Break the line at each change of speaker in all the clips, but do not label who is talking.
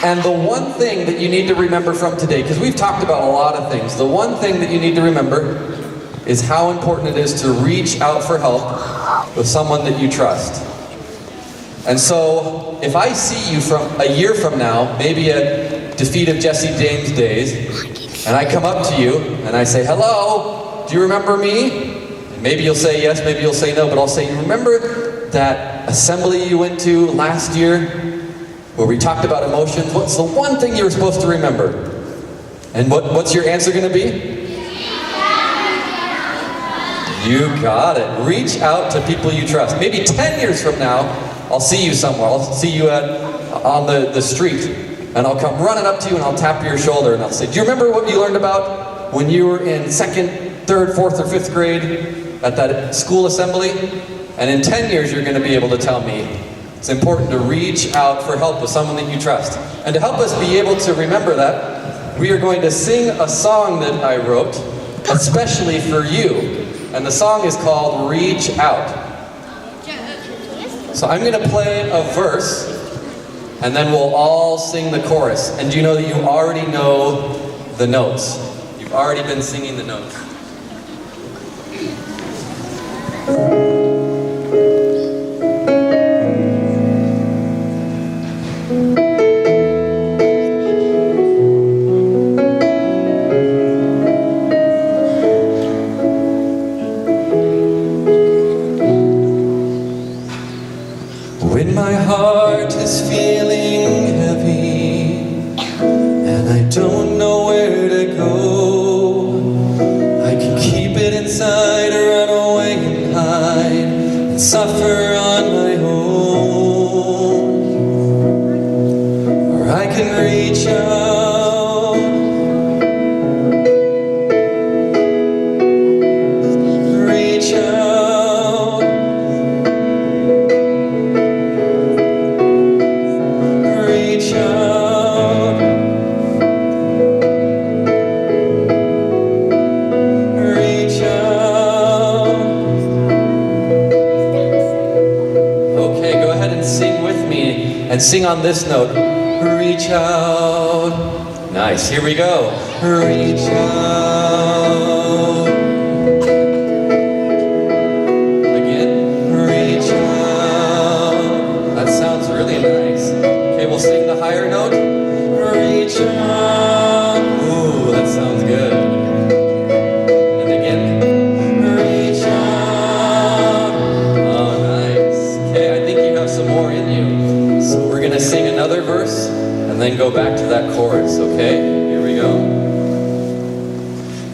And the one thing that you need to remember from today, because we've talked about a lot of things, the one thing that you need to remember is how important it is to reach out for help with someone that you trust. And so, if I see you from a year from now, maybe at Defeat of Jesse James Days, and I come up to you and I say, hello, do you remember me? And maybe you'll say yes, maybe you'll say no, but I'll say, you remember that assembly you went to last year where we talked about emotions? What's the one thing you were supposed to remember? And what's your answer going to be? You got it. Reach out to people you trust. Maybe 10 years from now, I'll see you somewhere. I'll see you on the street, and I'll come running up to you and I'll tap your shoulder and I'll say, do you remember what you learned about when you were in 2nd, 3rd, 4th, or 5th grade at that school assembly? And in 10 years, you're going to be able to tell me. It's important to reach out for help with someone that you trust. And to help us be able to remember that, we are going to sing a song that I wrote, especially for you. And the song is called Reach Out. So I'm going to play a verse, and then we'll all sing the chorus. And do you know that you already know the notes? You've already been singing the notes. When my heart is feeling heavy and I don't know where to go, I can keep it inside or run away and hide and suffer on my own. Or I can reach out, reach out. And sing on this note, reach out. Nice, here we go. Reach out. Again, reach out. That sounds really nice. Okay, we'll sing the higher note. Reach out. Ooh, that sounds good. And again, reach out. Oh, nice. Okay, I think you have some more in you. So we're going to sing another verse and then go back to that chorus, okay? Here we go.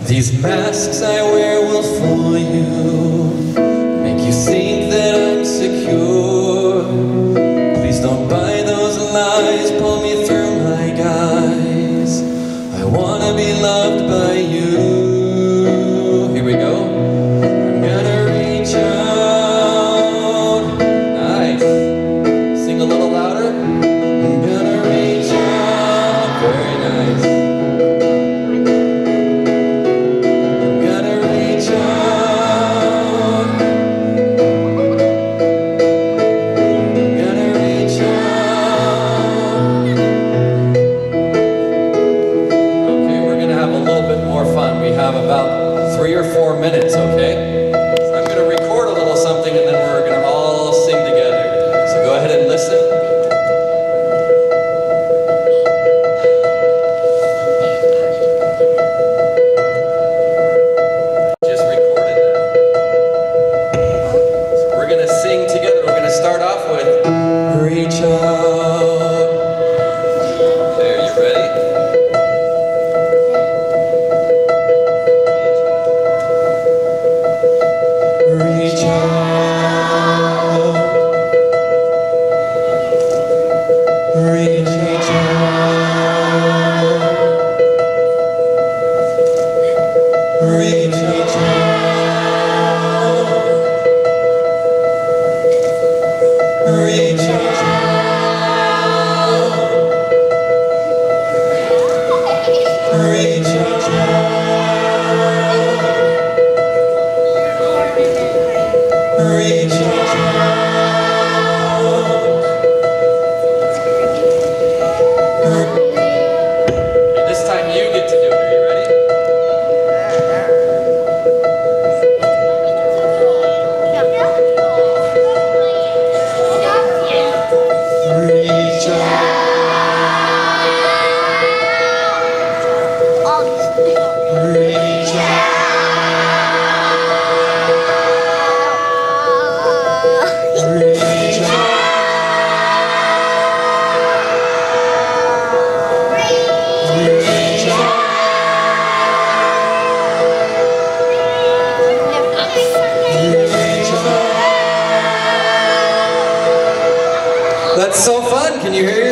These masks I wear will fool you, make you think that I'm secure. Please don't buy those lies, pull me through my guise. I want to be loved by you. Here we go. I'm gonna reach out. Nice. Sing a little louder. I'm gonna reach out. Very nice. I'm gonna reach out. I'm gonna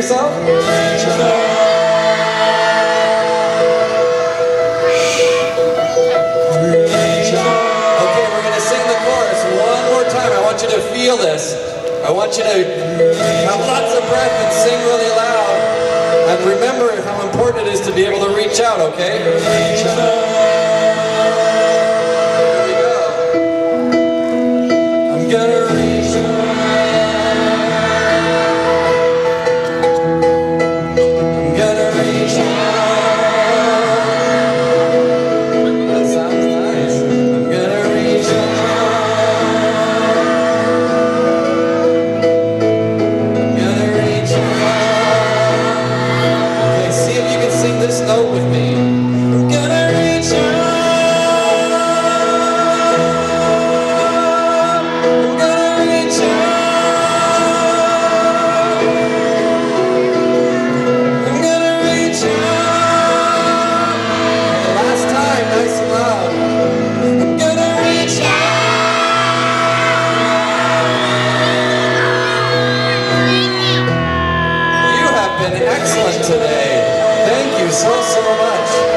yourself? Okay, we're going to sing the chorus one more time. I want you to feel this. I want you to have lots of breath and sing really loud. And remember how important it is to be able to reach out, okay? Here we go. I'm gonna reach out. I'm gonna reach out. That sounds nice. I'm gonna reach out. This note with me. I'm gonna reach out. I'm gonna reach out. I'm gonna reach out. Last time, nice and loud. I'm gonna reach out. You have been excellent today. Thank you so much.